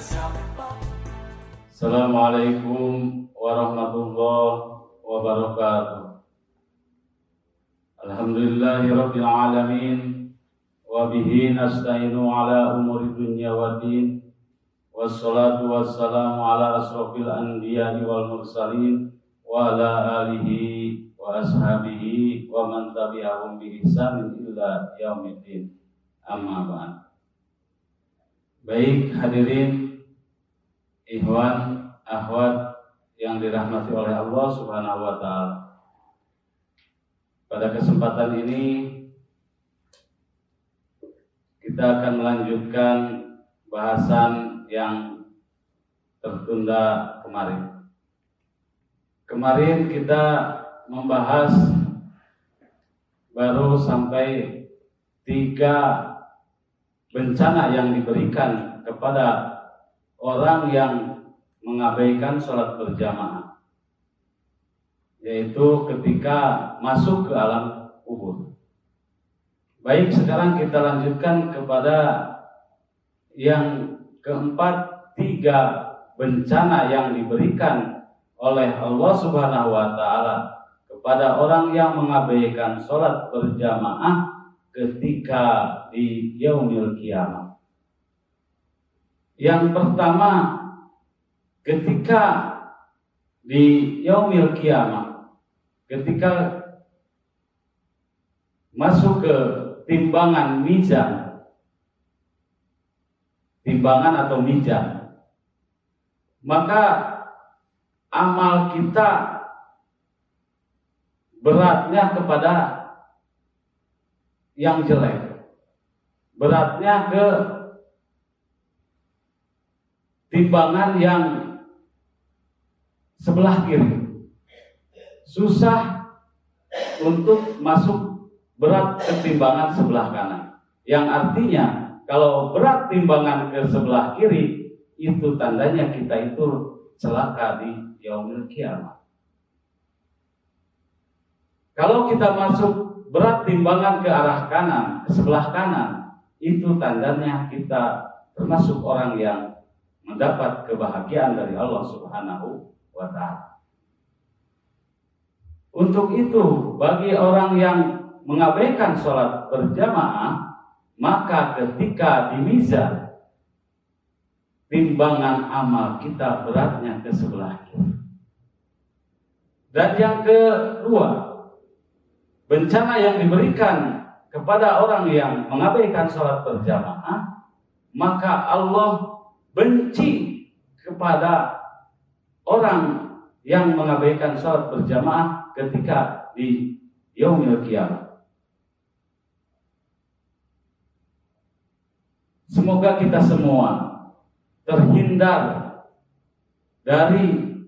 Assalamualaikum warahmatullahi wabarakatuh. Alhamdulillahirabbil alamin wa bihi nasta'inu ala umuri dunya waddin. Wassalatu wassalamu ala asrofil anbiya'i wal mursalin wa ala alihi wa ashabihi wa man tabi'ahum bi ihsanin illa yaumiddin. Amma ba'd. Baik hadirin, ikhwan, akhwat yang dirahmati oleh Allah Subhanahu wa taala. Pada kesempatan ini kita akan melanjutkan bahasan yang tertunda kemarin. Kemarin kita membahas baru sampai 3 bencana yang diberikan kepada orang yang mengabaikan sholat berjamaah, yaitu ketika masuk ke alam kubur. Baik, sekarang kita lanjutkan kepada yang keempat, 3 bencana yang diberikan oleh Allah Subhanahu wa taala kepada orang yang mengabaikan sholat berjamaah ketika di yaumil kiamat. Yang pertama, ketika di yaumil kiamat, ketika masuk ke timbangan mizan, timbangan atau mizan, maka amal kita beratnya kepada yang jelek, beratnya ke timbangan yang sebelah kiri, susah untuk masuk berat ke timbangan sebelah kanan. Yang artinya kalau berat timbangan ke sebelah kiri, itu tandanya kita itu celaka di yaumil kiamat. Kalau kita masuk berat timbangan ke arah kanan, ke sebelah kanan, itu tandanya kita termasuk orang yang mendapat kebahagiaan dari Allah Subhanahu wa ta'ala. Untuk itu, bagi orang yang mengabaikan sholat berjamaah, maka ketika di mizan, timbangan amal kita beratnya ke sebelah kiri. Dan yang kedua, bencana yang diberikan kepada orang yang mengabaikan sholat berjamaah, maka Allah benci kepada orang yang mengabaikan sholat berjamaah ketika di yaumil kiamat. Semoga kita semua terhindar dari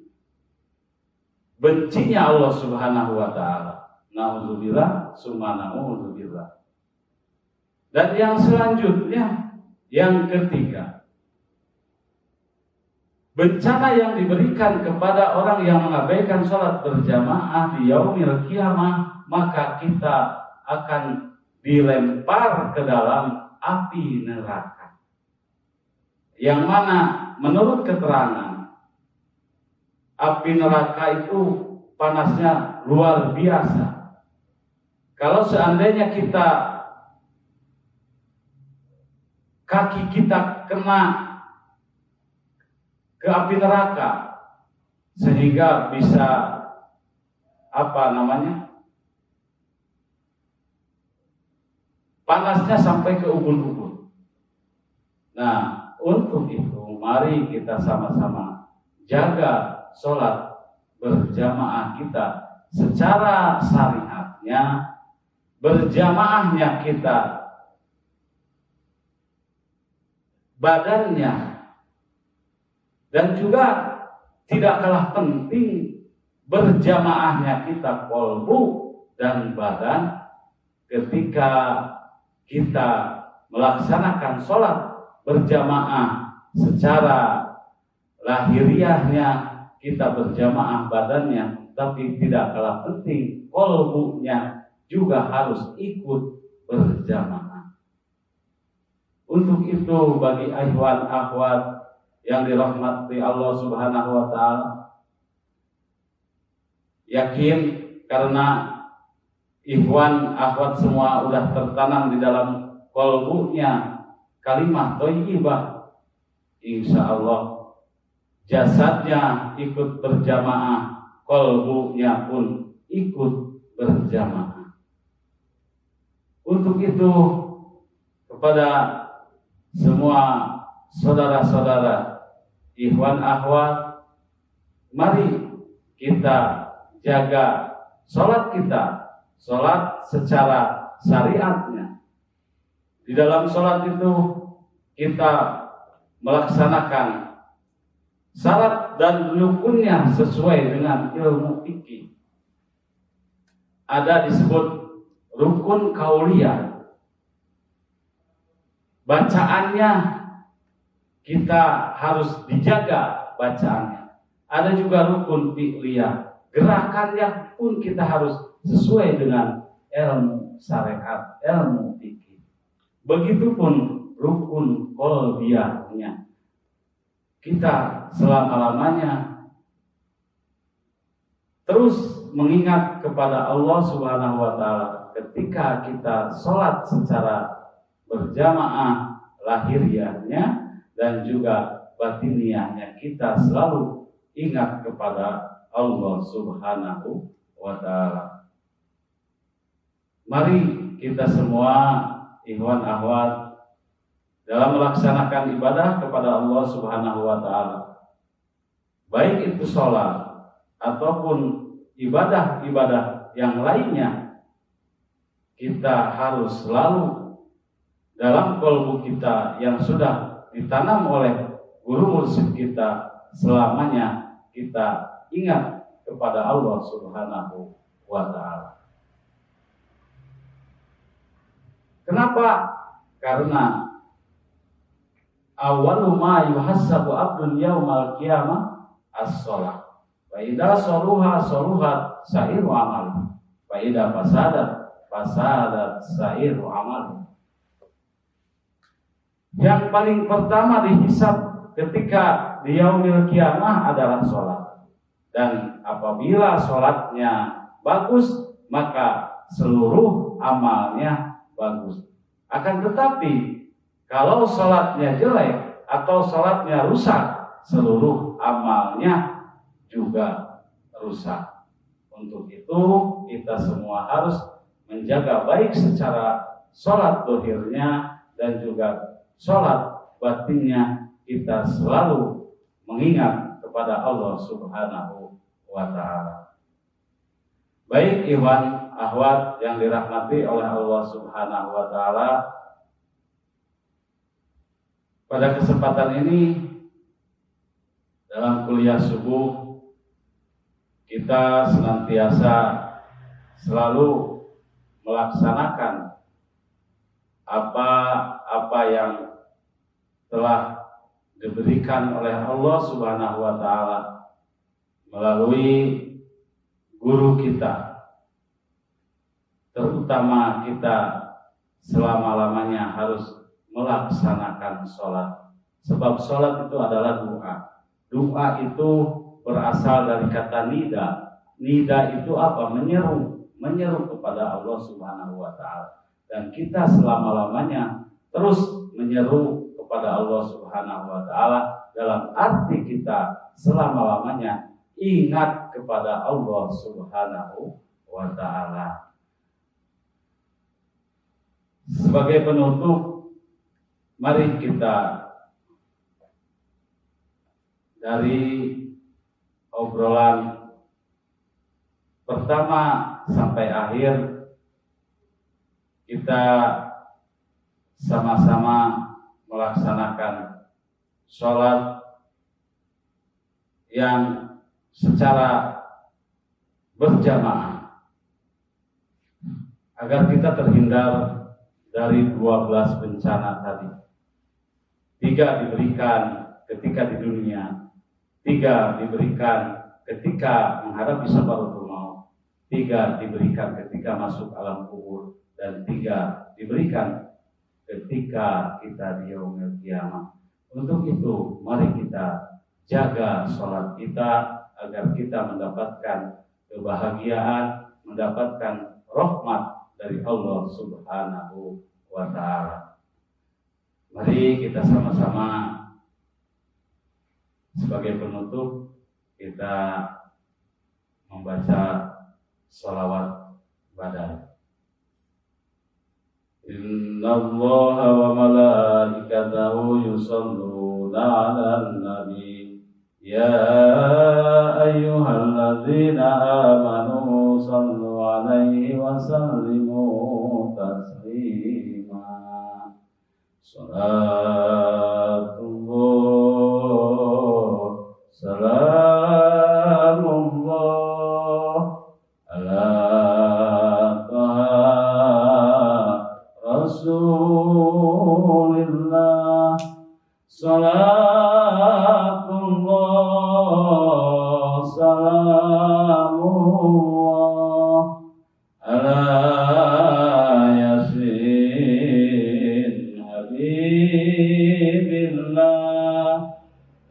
bencinya Allah Subhanahu wa ta'ala. Na'udzubillah, summa na'udzubillah. Dan yang selanjutnya, yang ketiga, bencana yang diberikan kepada orang yang mengabaikan sholat berjamaah di yaumil kiamah, maka kita akan dilempar ke dalam api neraka. Yang mana menurut keterangan, api neraka itu panasnya luar biasa. Kalau seandainya kaki kita kena ke api neraka, sehingga bisa panasnya sampai ke ubun-ubun. Nah, untuk itu mari kita sama-sama jaga sholat berjamaah kita secara syariatnya, berjamaahnya kita, badannya, dan juga tidak kalah penting berjamaahnya kita kolbu dan badan ketika kita melaksanakan sholat berjamaah secara lahiriahnya, kita berjamaah badannya, tapi tidak kalah penting kolbunya juga harus ikut berjamaah. Untuk itu bagi ikhwan akhwat yang dirahmati Allah Subhanahu wa taala, yakin karena ikhwan akhwat semua udah tertanam di dalam qalbunya kalimah thayyibah, insya Allah jasadnya ikut berjamaah, qalbunya pun ikut berjamaah. Untuk itu kepada semua saudara-saudara ikhwan akhwat, mari kita jaga sholat kita, sholat secara syariatnya. Di dalam sholat itu kita melaksanakan syarat dan rukunnya sesuai dengan ilmu fikih. Ada disebut rukun kauliyah, bacaannya kita harus dijaga bacaannya. Ada juga rukun fi'liyah, gerakannya pun kita harus sesuai dengan ilmu syariat, ilmu fikih. Begitupun rukun qalbiyahnya, kita selama-lamanya terus mengingat kepada Allah Subhanahu wa taala ketika kita sholat secara berjamaah lahiriahnya dan juga batiniahnya, kita selalu ingat kepada Allah Subhanahu wa taala. Mari kita semua ikhwan akhwat dalam melaksanakan ibadah kepada Allah Subhanahu wa taala, baik itu sholat ataupun ibadah-ibadah yang lainnya, kita harus selalu dalam kalbu kita yang sudah ditanam oleh guru mursyid kita, selamanya kita ingat kepada Allah Subhanahu wa ta'ala. Kenapa? Karena awwalu ma yuhassabu abdun yaumal qiyamah as-shalah. Fa idza saluha saluhat sa'iru amali, fa idza fasadat sa'iru amali. Yang paling pertama dihisab ketika di yaumil qiyamah adalah sholat. Dan apabila sholatnya bagus, maka seluruh amalnya bagus. Akan tetapi kalau sholatnya jelek atau sholatnya rusak, seluruh amalnya juga rusak. Untuk itu kita semua harus menjaga baik secara sholat zahirnya dan juga sholat batinnya, kita selalu mengingat kepada Allah Subhanahu wa ta'ala. Baik ikhwan akhwat yang dirahmati oleh Allah Subhanahu wa ta'ala, pada kesempatan ini dalam kuliah subuh kita senantiasa selalu melaksanakan apa yang telah diberikan oleh Allah Subhanahu wa ta'ala melalui guru kita. Terutama kita selama-lamanya harus melaksanakan sholat. Sebab sholat itu adalah doa. Doa itu berasal dari kata nida. Nida itu apa? Menyeru kepada Allah Subhanahu wa ta'ala. Dan kita selama-lamanya terus menyeru kepada Allah Subhanahu wa ta'ala dalam arti kita selama-lamanya ingat kepada Allah Subhanahu wa ta'ala. Sebagai penutup, mari kita dari obrolan pertama sampai akhir kita sama-sama melaksanakan sholat yang secara berjamaah agar kita terhindar dari 12 bencana tadi. 3 diberikan ketika di dunia, 3 diberikan ketika menghadapi sakaratul maut, 3 diberikan ketika masuk alam kubur, dan 3 diberikan ketika kita di yaumil qiyamah. Untuk itu, mari kita jaga sholat kita agar kita mendapatkan kebahagiaan, mendapatkan rahmat dari Allah Subhanahu wa Ta'ala. Mari kita sama-sama sebagai penutup kita membaca sholawat badal. Innallaha wa malaikatahu yusholluna 'alan nabi ya ayyuhalladzina amanu shallu 'alaihi wa sallimu taslima. Salatullah salamullah ala Rasulillah. Salatullah salamullah ala yasin habibillah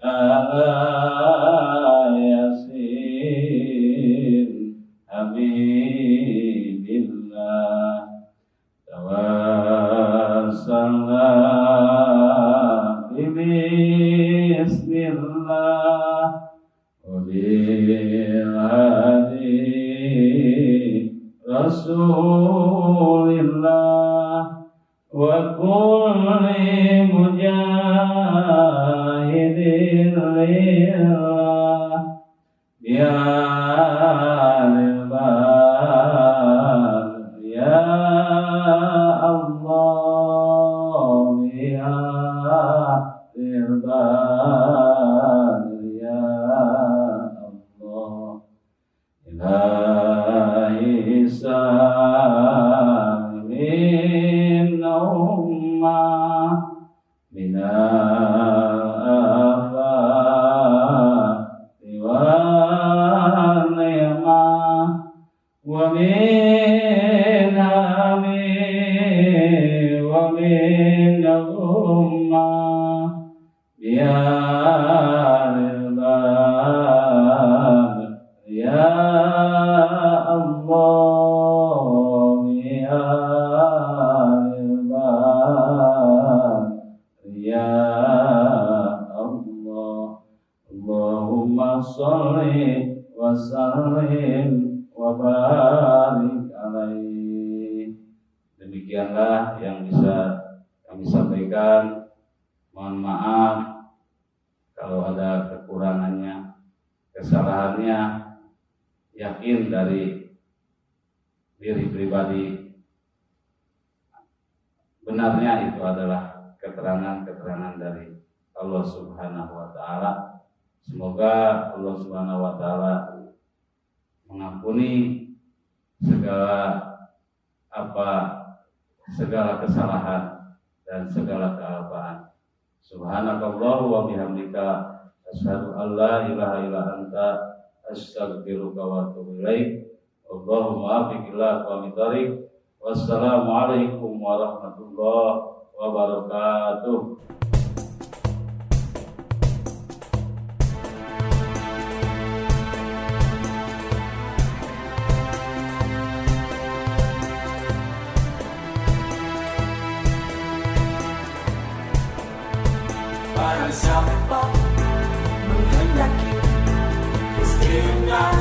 ala yasin habibillah. Tawassalna bismillah wa bil hadi rasulillah wa kulli mujahidin lillah ya Allahumma sholli wa sallim wa barik alaihi. Demikianlah yang bisa kami sampaikan. Mohon maaf kalau ada kekurangannya, kesalahannya. Yakin dari diri pribadi benarnya itu adalah keterangan-keterangan dari Allah Subhanahu wa Ta'ala. Semoga Allah Subhanahu wa Ta'ala mengampuni segala kesalahan dan segala kealpaan. Subhanakallah wa bihamdika asyhadu an la ilaha illa anta astaghfiruka wa atubu ilaik. Allahumma afiq ila aqwamit thariq. Wassalamualaikum warahmatullahi wabarakatuh. Para siapa menghendaki istilah